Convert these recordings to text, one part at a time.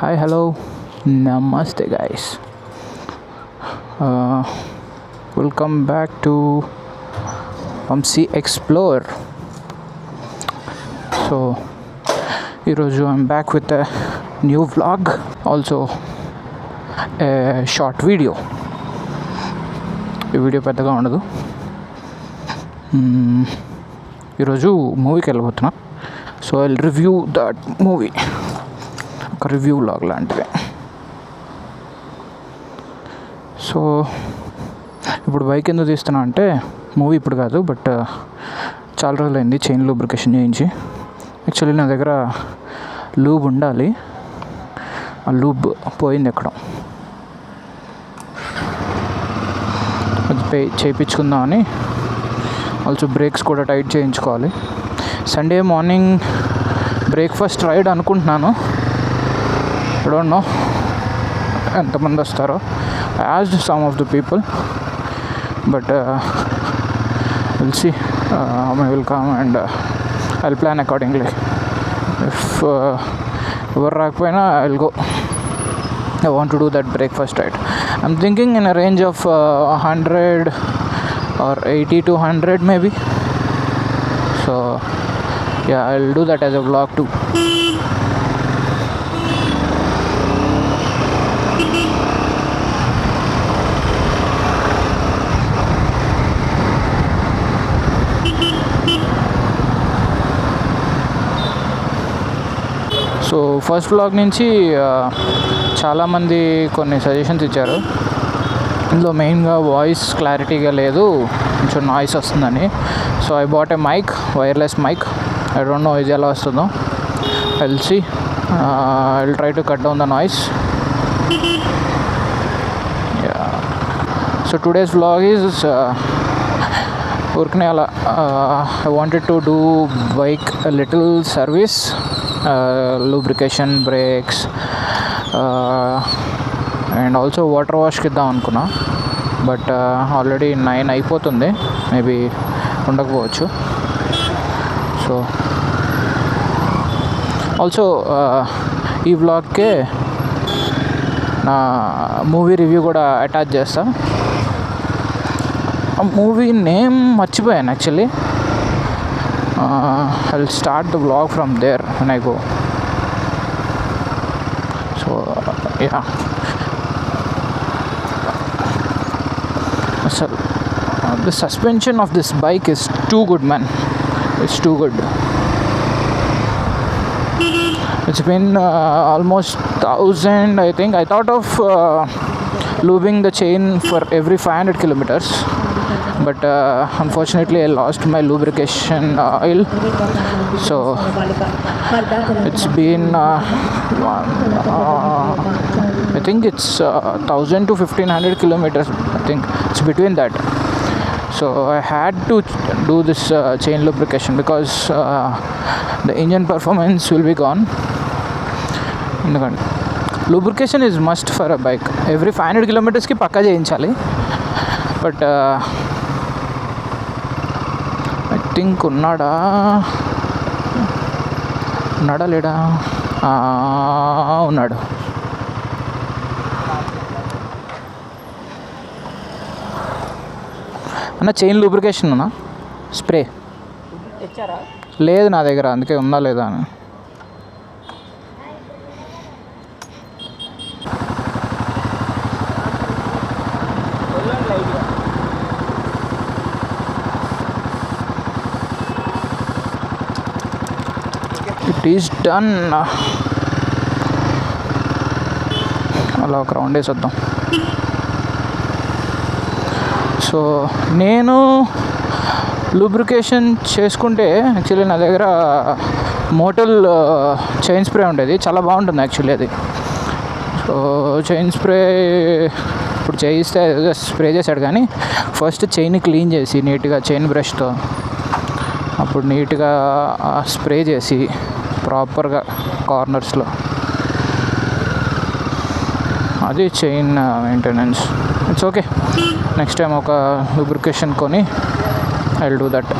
Hi, hello, namaste, guys. Uh, Welcome back to Vamsi Explore. So, ఈరోజు I'm back with a new vlog, also a short video. ఈ video పెద్దగా ఉండదు. ఈరోజు మూవీకి వెళ్ళబోతున్నా. So I review that movie, ఒక review vlog లాంటిది. So ఇప్పుడు బైక్ ఎందుకు తీస్తున్నా అంటే, మూవీ ఇప్పుడు కాదు, బట్ చాలా రోజులైంది చైన్ లూబ్రికేషన్ చేయించి. యాక్చువల్లీ నా దగ్గర లూబ్ ఉండాలి, ఆ లూబ్ పోయింది ఎక్కడ. అది చేయించుకుందామని. ఆల్సో బ్రేక్స్ కూడా టైట్ చేయించుకోవాలి. సండే మార్నింగ్ బ్రేక్ఫాస్ట్ రైడ్ అనుకుంటున్నాను. ఐ డోంట్ నో ఎంతమంది వస్తారో. I asked some of the people, but we'll see how many will come, and I'll plan accordingly. If ఎవరు రాకపోయినా I'll go. I want to do that breakfast ride. I'm thinking in a range of 100 or 80 to 100 maybe. So yeah, I'll do that as a vlog too. So first vlog నుంచి చాలామంది కొన్ని suggestions ఇచ్చారు. ఇందులో మెయిన్గా voice క్లారిటీగా లేదు, కొంచెం noise వస్తుందని. So I bought a mic, wireless mic. I don't know ఇది ఎలా వస్తుందో. I'll see. I'll try to cut down the noise. So today's vlog is ఊరికనే అలా. I wanted to do bike little service, lubrication, brakes, and also water వాష్కి ఇద్దాం అనుకున్నా. But already 9 అయిపోతుంది, maybe ఉండకపోవచ్చు. సో ఆల్సో ఈ వ్లాగ్కే నా మూవీ రివ్యూ కూడా అటాచ్ చేస్తా. ఆ మూవీ నేమ్ మర్చిపోయాను actually. I'll start the vlog from there when I go. So yeah. So the suspension of this bike is too good, man. It's too good. It's been almost 1,000, I think. I thought of lubing the chain for every 500 kilometers, but unfortunately I lost my lubrication oil. So it's been I think it's 1,000 to 1,500 kilometers. I think it's between that. So I had to do this chain lubrication because the engine performance will be gone. Lubrication is must for a bike. Every 500 kilometers ki pakka చేయించాలి. But I think ఉన్నాడా లేడా? ఉన్నాడు. అన్న chain lubrication అన్నా, spray లేదు నా దగ్గర, అందుకే ఉందా లేదా అని. It is done. అలా ఒక రౌండ్ వేసేద్దాం. సో నేను లూబ్రికేషన్ చేసుకుంటే యాక్చువల్లీ నా దగ్గర మోటల్ చైన్ స్ప్రే ఉండేది, చాలా బాగుంటుంది యాక్చువల్లీ అది. సో చైన్ స్ప్రే ఇప్పుడు చేయిస్తే స్ప్రే చేశాడు, కానీ ఫస్ట్ చైన్ క్లీన్ చేసి నీట్గా చైన్ బ్రష్తో అప్పుడు నీట్గా స్ప్రే చేసి ప్రాపర్గా కార్నర్స్లో, అది chain maintenance. It's okay. Next time ఒక లూబ్రికేషన్ కొని I will do that.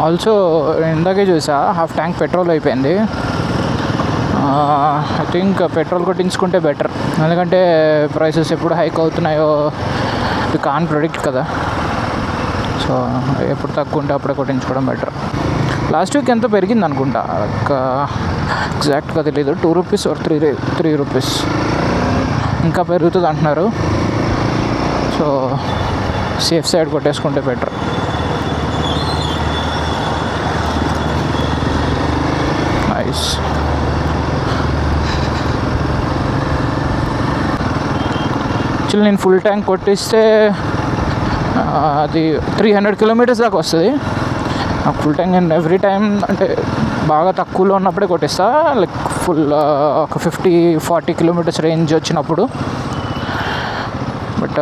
Also ఇందాకే చూసా, హాఫ్ ట్యాంక్ పెట్రోల్ అయిపోయింది. ఐ థింక్ పెట్రోల్ కొట్టించుకుంటే బెటర్, ఎందుకంటే ప్రైసెస్ ఎప్పుడు హైక్ అవుతున్నాయో యూ కాన్ ప్రెడిక్ట్ కదా. సో ఎప్పుడు తక్కువ ఉంటే అప్పుడే కొట్టించుకోవడం బెటర్. లాస్ట్ వీక్ ఎంతో పెరిగింది అనుకుంటా, ఎగ్జాక్ట్గా తెలీదు, 2 రూపీస్ ఆర్ 3 రూపీస్. ఇంకా పెరుగుతుంది అంటున్నారు. సో సేఫ్ సైడ్ కొట్టేసుకుంటే బెటర్. నైస్. యాక్చువల్లీ నేను ఫుల్ ట్యాంక్ కొట్టిస్తే అది 300 కిలోమీటర్స్ దాకా వస్తుంది. నాకు ఫుల్ ట్యాంక్ నేను ఎవ్రీ టైం అంటే బాగా తక్కువలో ఉన్నప్పుడే కొట్టిస్తా, లైక్ ఫుల్ ఒక 50-40 కిలోమీటర్స్ రేంజ్ వచ్చినప్పుడు. బట్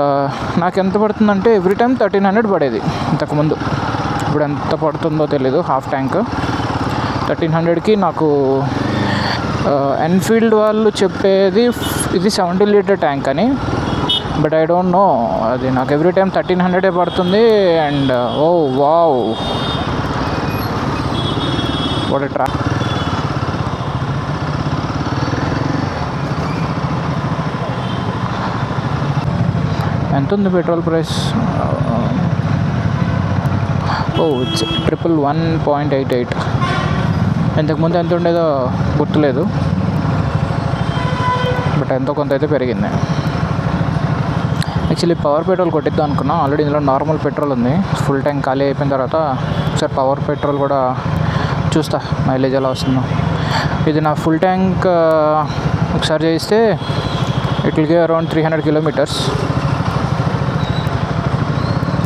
నాకు ఎంత పడుతుందంటే ఎవ్రీ టైం 1300 పడేది ఇంతకుముందు. ఇప్పుడు ఎంత పడుతుందో తెలీదు. హాఫ్ ట్యాంక్ 1300కి నాకు ఎన్ఫీల్డ్ వాళ్ళు చెప్పేది ఇది 70 లీటర్ ట్యాంక్ అని. బట్ ఐ డోంట్ నో, అది నాకు ఎవ్రీ టైం 1300 పడుతుంది. And oh wow, what a ట్రా. ఎంత ఉంది పెట్రోల్ ప్రైస్? Oh it's 111.88. ఇంతకుముందు ఎంత ఉండేదో గుర్తులేదు, బట్ ఎంతో కొంత అయితే పెరిగింది. యాక్చువల్లీ పవర్ పెట్రోల్ కొట్టిద్దాం అనుకున్నా, ఆల్రెడీ ఇందులో నార్మల్ పెట్రోల్ ఉంది. ఫుల్ ట్యాంక్ ఖాళీ అయిపోయిన తర్వాత ఒకసారి పవర్ పెట్రోల్ కూడా చూస్తా మైలేజ్ ఎలా వస్తుందో. ఇది నా ఫుల్ ట్యాంక్ ఒకసారి చేయిస్తే it will give around 300 kilometres.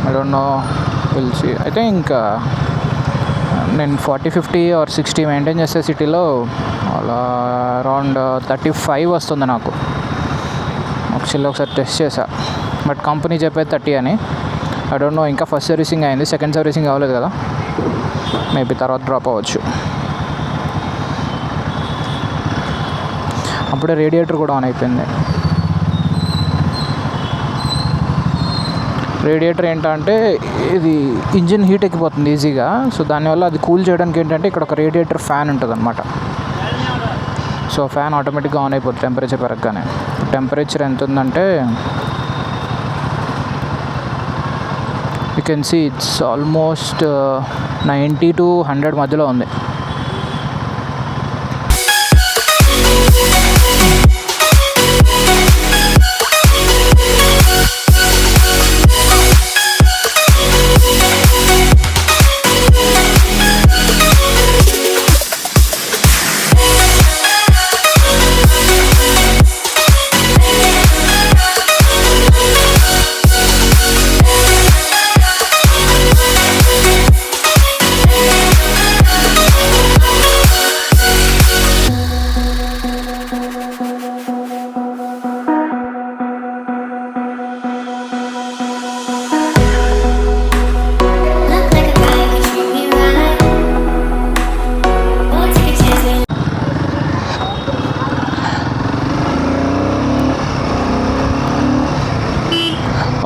I don't know, will see. I think నేను 40-50 ఆర్ 60 మెయింటైన్ చేసే సిటీలో అలా అరౌండ్ 35 వస్తుంది నాకు. ఒకసారి టెస్ట్ చేసా, బట్ కంపెనీ చెప్పేది 30 అని. ఐ డోంట్ నో, ఇంకా ఫస్ట్ సర్వీసింగ్ అయింది, సెకండ్ సర్వీసింగ్ అవ్వలేదు కదా, మేబీ తర్వాత డ్రాప్ అవ్వచ్చు. అప్పుడే రేడియేటర్ కూడా ఆన్ అయిపోయింది. రేడియేటర్ ఏంటంటే ఇది ఇంజిన్ హీట్ ఎక్కిపోతుంది ఈజీగా. సో దానివల్ల అది కూల్ చేయడానికి ఏంటంటే ఇక్కడ ఒక రేడియేటర్ ఫ్యాన్ ఉంటుంది అనమాట. సో ఫ్యాన్ ఆటోమేటిక్గా ఆన్ అయిపోతుంది టెంపరేచర్ పెరగగానే. టెంపరేచర్ ఎంత ఉందంటే you can see it's almost 90 to 100 మధ్యలో ఉంది.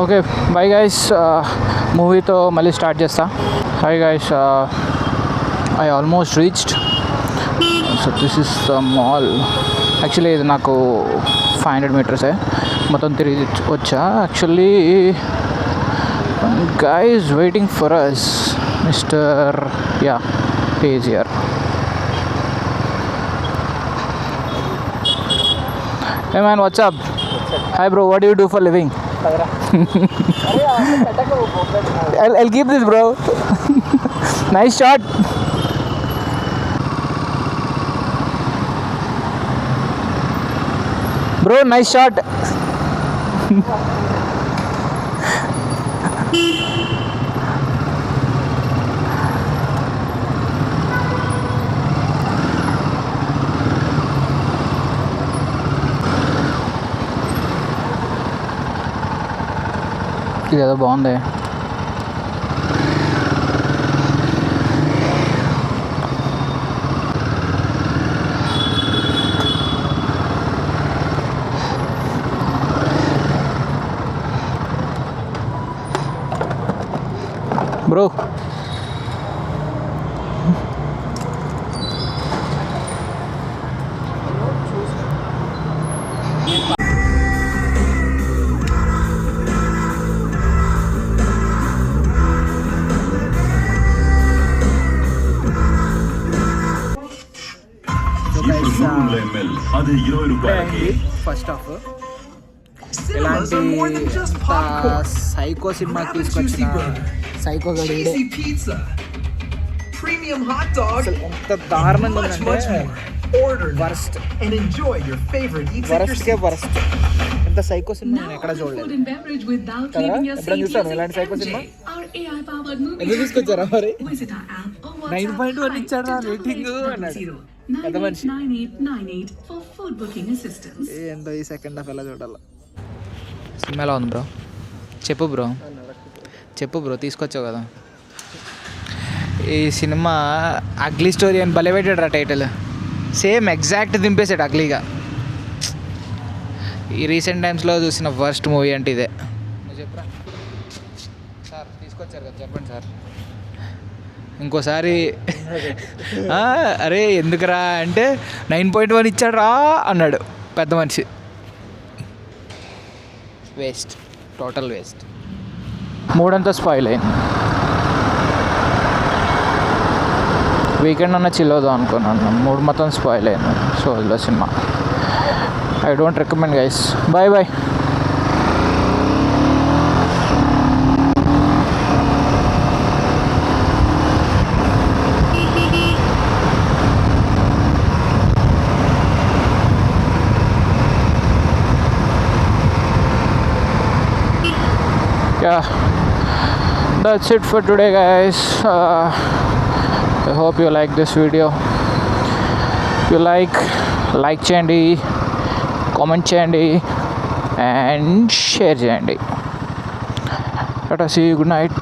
ఓకే బై గైస్, మూవీతో మళ్ళీ స్టార్ట్ చేస్తా. Hi guys, I almost reached. So this is the mall. Actually ఇది నాకు 500 మీటర్సే, మొత్తం తిరిగి వచ్చా. Actually guys waiting for us, mister యా is here. Hey man, what's up? Hi bro, what do you do for living? I'll keep this bro. Nice shot. Bro, nice shot. ఇదేదో బాగుంది. Bro ఇప్పుడే అయింది ఫస్ట్ హాఫ్. ఎలాంటి psycho cinema తీసుకొచ్చిన psycho గడి ఎంత దారుణంగా ఉందంటే వరస్ట్ వరస్ట్కే వరస్ట్. ఎంత సైకో సినిమా నేను ఎక్కడ చూడలేదు కదా. ఎప్పుడైనా చూస్తాను ఇలాంటి సైకో సినిమా? ఎందుకు తీసుకొచ్చారా మరి? 9.1 ఇచ్చారా రేటింగ్ అన్నాడు పెద్ద మనిషి. ఏందో ఈ సెకండ్ హాఫ్ ఎలా చూడాలి. సినిమా ఎలా ఉంది బ్రో? చెప్పు బ్రో తీసుకొచ్చావు కదా. ఈ సినిమా అగ్లీ స్టోరీ అని భలే పెట్టాడు రా టైటిల్. సేమ్ ఎగ్జాక్ట్ దింపేసాడు అగ్లీగా. ఈ రీసెంట్ టైమ్స్లో చూసిన వర్స్ట్ మూవీ అంటే ఇదే. నువ్వు చెప్పరా సార్, తీసుకొచ్చారు కదా చెప్పండి సార్. ఇంకోసారి అరే ఎందుకురా అంటే 9.1 ఇచ్చాడు రా అన్నాడు పెద్ద మనిషి. Waste, total waste. మూడంతా స్పాయిల్ అయింది. వీకెండ్ అన్న చిల్ అవుదాం అనుకున్నాను, మూడు మొత్తం స్పాయిల్ అయింది. సో ఇదిలో సినిమా I don't recommend guys. Bye bye. Yeah, that's it for today guys. I hope you like this video. If you like చేయండి, కామెంట్ చేయండి అండ్ షేర్ చేయండి. Let us see you. Good night.